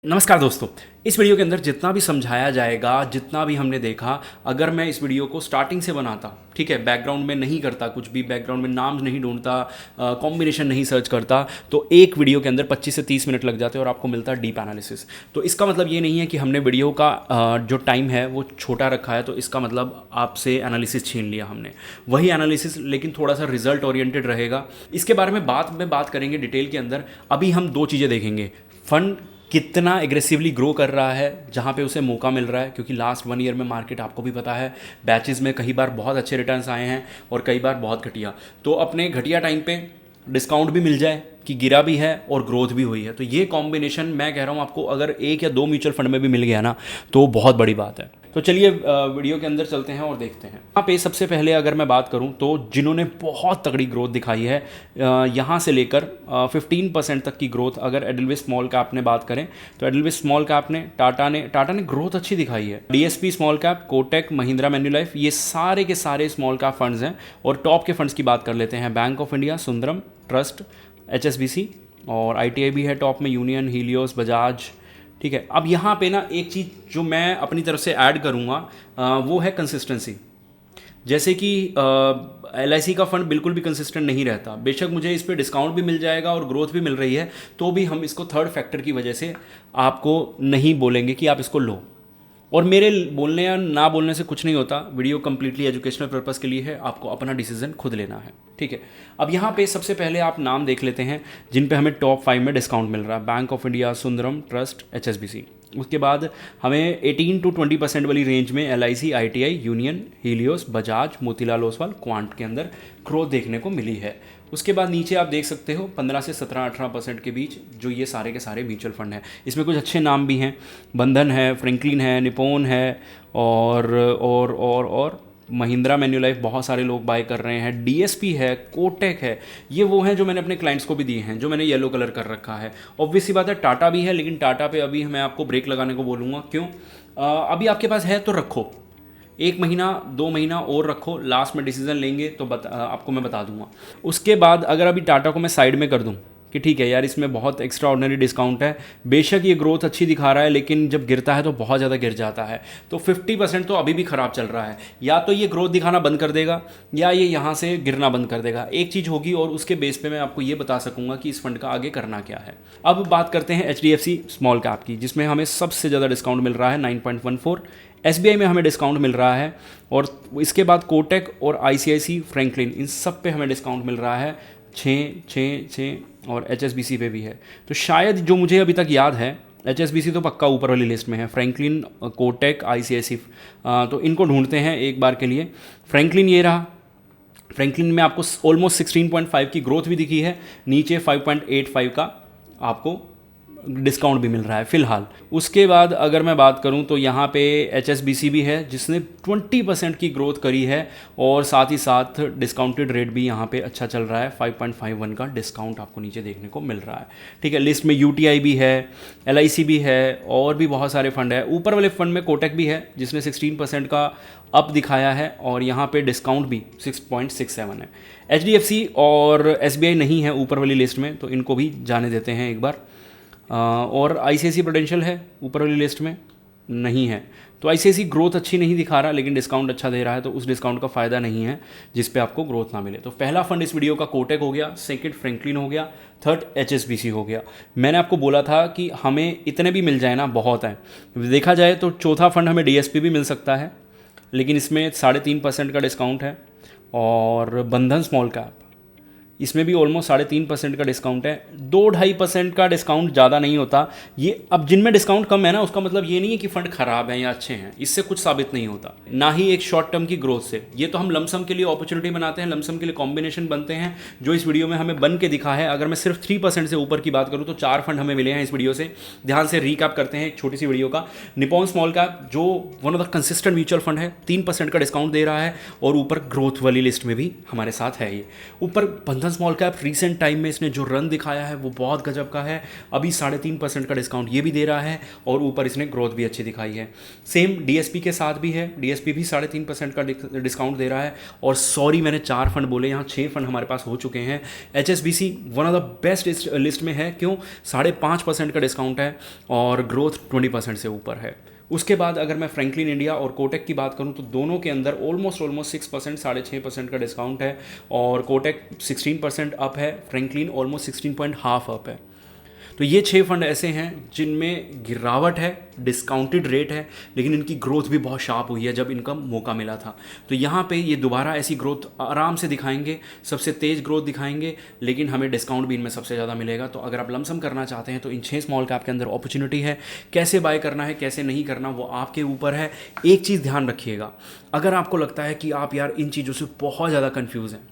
नमस्कार दोस्तों। इस वीडियो के अंदर जितना भी समझाया जाएगा, जितना भी हमने देखा, अगर मैं इस वीडियो को स्टार्टिंग से बनाता, ठीक है, बैकग्राउंड में नहीं करता कुछ भी, बैकग्राउंड में नाम नहीं ढूंढता, कॉम्बिनेशन नहीं सर्च करता, तो एक वीडियो के अंदर 25 से 30 मिनट लग जाते और आपको मिलता डीप एनालिसिस। तो इसका मतलब ये नहीं है कि हमने वीडियो का जो टाइम है वो छोटा रखा है, तो इसका मतलब आपसे एनालिसिस छीन लिया हमने। वही एनालिसिस लेकिन थोड़ा सा रिजल्ट ओरिएंटेड रहेगा। इसके बारे में बात करेंगे डिटेल के अंदर। अभी हम दो चीज़ें देखेंगे। फंड कितना एग्रेसिवली ग्रो कर रहा है जहाँ पे उसे मौका मिल रहा है, क्योंकि लास्ट 1 ईयर में मार्केट आपको भी पता है, बैचेस में कई बार बहुत अच्छे रिटर्न्स आए हैं और कई बार बहुत घटिया। तो अपने घटिया टाइम पे डिस्काउंट भी मिल जाए कि गिरा भी है और ग्रोथ भी हुई है, तो ये कॉम्बिनेशन मैं कह रहा हूँ आपको अगर 1 या 2 म्यूचुअल फंड में भी मिल गया ना तो बहुत बड़ी बात है। तो चलिए वीडियो के अंदर चलते हैं और देखते हैं। यहाँ पे सबसे पहले अगर मैं बात करूँ तो जिन्होंने बहुत तगड़ी ग्रोथ दिखाई है, यहाँ से लेकर 15% तक की ग्रोथ, अगर एडलविस स्मॉल कैप ने बात करें तो एडलविस स्मॉल कैप ने, टाटा ने ग्रोथ अच्छी दिखाई है। DSP small cap, Kotak, Mahindra Manulife, ये सारे के सारे स्मॉल कैप फंड्स हैं। और टॉप के फंड्स की बात कर लेते हैं। Bank of India, Sundaram trust, HSBC और ITI भी है टॉप में, यूनियन, हीलियोस, बजाज, ठीक है। अब यहाँ पे ना एक चीज़ जो मैं अपनी तरफ से ऐड करूँगा वो है कंसिस्टेंसी। जैसे कि LIC का फंड बिल्कुल भी कंसिस्टेंट नहीं रहता। बेशक मुझे इस पे डिस्काउंट भी मिल जाएगा और ग्रोथ भी मिल रही है, तो भी हम इसको थर्ड फैक्टर की वजह से आपको नहीं बोलेंगे कि आप इसको लो। और मेरे बोलने या ना बोलने से कुछ नहीं होता। वीडियो कंप्लीटली एजुकेशनल पर्पस के लिए है, आपको अपना डिसीजन खुद लेना है, ठीक है। अब यहाँ पे सबसे पहले आप नाम देख लेते हैं जिन पे हमें टॉप 5 में डिस्काउंट मिल रहा है। Bank of India, Sundaram trust, HSBC। उसके बाद हमें 18 to 20% वाली रेंज में LIC, ITI, union, Helios, Bajaj, Motilal Oswal, quant के अंदर ग्रोथ देखने को मिली है। उसके बाद नीचे आप देख सकते हो 15 से 17-18% के बीच जो ये सारे के सारे म्यूचुअल फंड हैं। इसमें कुछ अच्छे नाम भी हैं, बंधन है, फ्रैंकलिन है, निप्पॉन है और महिंद्रा मैन्युलाइफ बहुत सारे लोग बाय कर रहे हैं, DSP है, कोटक है। ये वो हैं जो मैंने अपने क्लाइंट्स को भी दिए हैं, जो मैंने येलो कलर कर रखा है। ऑब्वियस सी बात है टाटा भी है, लेकिन टाटा पे अभी मैं आपको ब्रेक लगाने को बोलूँगा। क्यों? अभी आपके पास है तो रखो, 1 महीना 2 महीना और रखो, लास्ट में डिसीजन लेंगे तो आपको मैं बता दूंगा। उसके बाद अगर अभी टाटा को मैं साइड में कर दूं कि ठीक है यार, इसमें बहुत एक्स्ट्रा ऑर्डिनरी डिस्काउंट है, बेशक ये ग्रोथ अच्छी दिखा रहा है, लेकिन जब गिरता है तो बहुत ज़्यादा गिर जाता है, तो 50% तो अभी भी ख़राब चल रहा है। या तो ये ग्रोथ दिखाना बंद कर देगा या ये यहाँ से गिरना बंद कर देगा, एक चीज़ होगी, और उसके बेस पे मैं आपको ये बता सकूंगा कि इस फंड का आगे करना क्या है। अब बात करते हैं HDFC स्मॉल कैप की, जिसमें हमें सबसे ज़्यादा डिस्काउंट मिल रहा है 9.14। SBI में हमें डिस्काउंट मिल रहा है, और इसके बाद कोटक और ICICI, फ्रैंकलिन, इन सब पे हमें डिस्काउंट मिल रहा है 6, और HSBC पे भी है। तो शायद जो मुझे अभी तक याद है, HSBC तो पक्का ऊपर वाली लिस्ट में है, फ्रैंकलिन, कोटक, ICICI, तो इनको ढूंढते हैं एक बार के लिए। फ्रैंकलिन ये रहा। फ्रैंकलिन में आपको ऑलमोस्ट 16.5 की ग्रोथ भी दिखी है, नीचे 5.85 का आपको डिस्काउंट भी मिल रहा है फिलहाल। उसके बाद अगर मैं बात करूं तो यहाँ पे HSBC भी है जिसने 20% की ग्रोथ करी है, और साथ ही साथ डिस्काउंटेड रेट भी यहाँ पे अच्छा चल रहा है, 5.51 का डिस्काउंट आपको नीचे देखने को मिल रहा है, ठीक है। लिस्ट में UTI भी है, LIC भी है, और भी बहुत सारे फंड है। ऊपर वाले फंड में कोटक भी है जिसने 16% का अप दिखाया है, और यहाँ पे डिस्काउंट भी 6.67 है। HDFC और SBI नहीं है ऊपर वाली लिस्ट में, तो इनको भी जाने देते हैं एक बार। और ICICI प्रूडेंशियल है ऊपर वाली लिस्ट में, नहीं है। तो ICICI ग्रोथ अच्छी नहीं दिखा रहा, लेकिन डिस्काउंट अच्छा दे रहा है, तो उस डिस्काउंट का फ़ायदा नहीं है जिस पे आपको ग्रोथ ना मिले। तो पहला फंड इस वीडियो का कोटक हो गया, सेकंड फ्रैंकलिन हो गया, थर्ड HSBC हो गया। मैंने आपको बोला था कि हमें इतने भी मिल जाए ना बहुत है। देखा जाए तो चौथा फंड हमें DSP भी मिल सकता है, लेकिन इसमें 3.5% का डिस्काउंट है। और बंधन स्मॉल कैप, इसमें भी ऑलमोस्ट 3.5% का डिस्काउंट है। 2-2.5% का डिस्काउंट ज़्यादा नहीं होता ये। अब जिनमें डिस्काउंट कम है ना, उसका मतलब ये नहीं है कि फंड खराब है या अच्छे हैं, इससे कुछ साबित नहीं होता, ना ही एक शॉर्ट टर्म की ग्रोथ से। ये तो हम लमसम के लिए अपॉर्चुनिटी बनाते हैं, लमसम के लिए कॉम्बिनेशन बनते हैं, जो इस वीडियो में हमें बन के दिखा है। अगर मैं सिर्फ 3% से ऊपर की बात करूँ तो 4 फंड हमें मिले हैं इस वीडियो से। ध्यान से रीकैप करते हैं एक छोटी सी वीडियो का। निप्पॉन स्मॉल कैप जो one of the consistent mutual fund है, 3% का डिस्काउंट दे रहा है, और ऊपर ग्रोथ वाली लिस्ट में भी हमारे साथ है ये। ऊपर बंधन बंधन स्मॉल कैप रिसेंट टाइम में इसने जो रन दिखाया है वो बहुत गजब का है। अभी 3.5% का डिस्काउंट ये भी दे रहा है और ऊपर इसने ग्रोथ भी अच्छी दिखाई है। सेम डीएसपी के साथ भी है, डीएसपी भी 3.5% का डिस्काउंट दे रहा है। और सॉरी मैंने 4 फंड बोले, यहाँ 6 फंड हमारे पास हो चुके हैं। HSBC one of the best इस लिस्ट में है, क्यों? 5.5% का डिस्काउंट है और ग्रोथ 20% से ऊपर है। उसके बाद अगर मैं फ्रैंकलिन इंडिया और कोटक की बात करूं तो दोनों के अंदर ऑलमोस्ट 6%, 6.5% का डिस्काउंट है और कोटक 16% अप है, फ्रैंकलिन ऑलमोस्ट 16.5 अप है। तो ये 6 फंड ऐसे हैं जिनमें गिरावट है, डिस्काउंटेड रेट है, लेकिन इनकी ग्रोथ भी बहुत शार्प हुई है जब इनका मौका मिला था। तो यहाँ पे ये दोबारा ऐसी ग्रोथ आराम से दिखाएंगे, सबसे तेज़ ग्रोथ दिखाएंगे, लेकिन हमें डिस्काउंट भी इनमें सबसे ज़्यादा मिलेगा। तो अगर आप लमसम करना चाहते हैं तो इन 6 स्मॉल कैप के अंदर अपॉर्चुनिटी है। कैसे बाय करना है, कैसे नहीं करना, वो आपके ऊपर है। एक चीज़ ध्यान रखिएगा, अगर आपको लगता है कि आप यार इन चीज़ों से बहुत ज़्यादा कन्फ्यूज़ हैं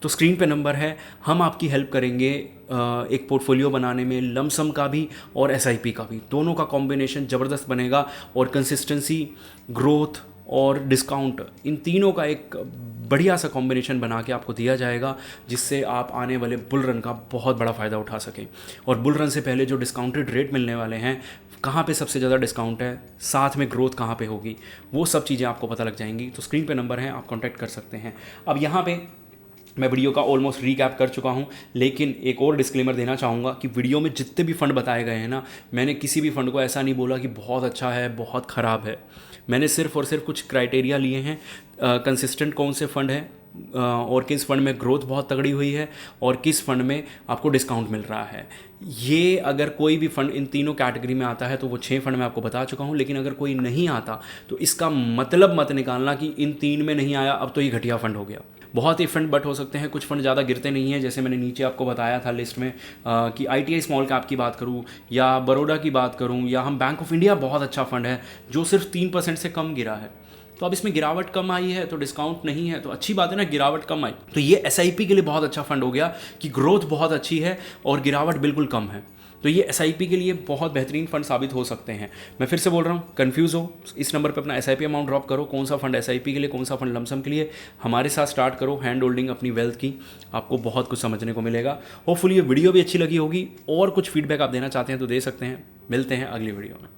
तो स्क्रीन पे नंबर है, हम आपकी हेल्प करेंगे एक पोर्टफोलियो बनाने में, लमसम का भी और एसआईपी का भी। दोनों का कॉम्बिनेशन ज़बरदस्त बनेगा और कंसिस्टेंसी, ग्रोथ और डिस्काउंट, इन तीनों का एक बढ़िया सा कॉम्बिनेशन बना के आपको दिया जाएगा, जिससे आप आने वाले बुल रन का बहुत बड़ा फ़ायदा उठा सकें। और बुल रन से पहले जो डिस्काउंटेड रेट मिलने वाले हैं, कहाँ पे सबसे ज़्यादा डिस्काउंट है, साथ में ग्रोथ कहाँ पे होगी, वो सब चीज़ें आपको पता लग जाएंगी। तो स्क्रीन पे नंबर है, आप कॉन्टैक्ट कर सकते हैं। अब यहाँ पे मैं वीडियो का ऑलमोस्ट रीकैप कर चुका हूं, लेकिन एक और डिस्क्लेमर देना चाहूँगा कि वीडियो में जितने भी फ़ंड बताए गए हैं ना, मैंने किसी भी फ़ंड को ऐसा नहीं बोला कि बहुत अच्छा है, बहुत ख़राब है। मैंने सिर्फ और सिर्फ कुछ क्राइटेरिया लिए हैं, कंसिस्टेंट कौन से फ़ंड हैं और किस फंड में ग्रोथ बहुत तगड़ी हुई है और किस फंड में आपको डिस्काउंट मिल रहा है। ये अगर कोई भी फंड इन तीनों कैटेगरी में आता है तो वो 6 फंड मैं आपको बता चुका हूँ, लेकिन अगर कोई नहीं आता तो इसका मतलब मत निकालना कि इन 3 में नहीं आया अब तो ये घटिया फंड हो गया। बहुत ही फंड बट हो सकते हैं, कुछ फंड ज़्यादा गिरते नहीं हैं, जैसे मैंने नीचे आपको बताया था लिस्ट में कि ITI स्मॉल कैप की बात करूँ या बड़ौदा की बात करूँ, या हम बैंक ऑफ इंडिया बहुत अच्छा फंड है जो सिर्फ 3% से कम गिरा है। तो अब इसमें गिरावट कम आई है तो डिस्काउंट नहीं है तो अच्छी बात है ना, गिरावट कम आई तो ये SIP के लिए बहुत अच्छा फंड हो गया कि ग्रोथ बहुत अच्छी है और गिरावट बिल्कुल कम है। तो ये SIP के लिए बहुत बेहतरीन फंड साबित हो सकते हैं। मैं फिर से बोल रहा हूँ, कंफ्यूज हो इस नंबर पे अपना SIP अमाउंट ड्रॉप करो, कौन सा फंड SIP के लिए, कौन सा फंड लमसम के लिए। हमारे साथ स्टार्ट करो हैंड होल्डिंग अपनी वेल्थ की, आपको बहुत कुछ समझने को मिलेगा। होपफुली ये वीडियो भी अच्छी लगी होगी, और कुछ फीडबैक आप देना चाहते हैं तो दे सकते हैं। मिलते हैं अगली वीडियो में।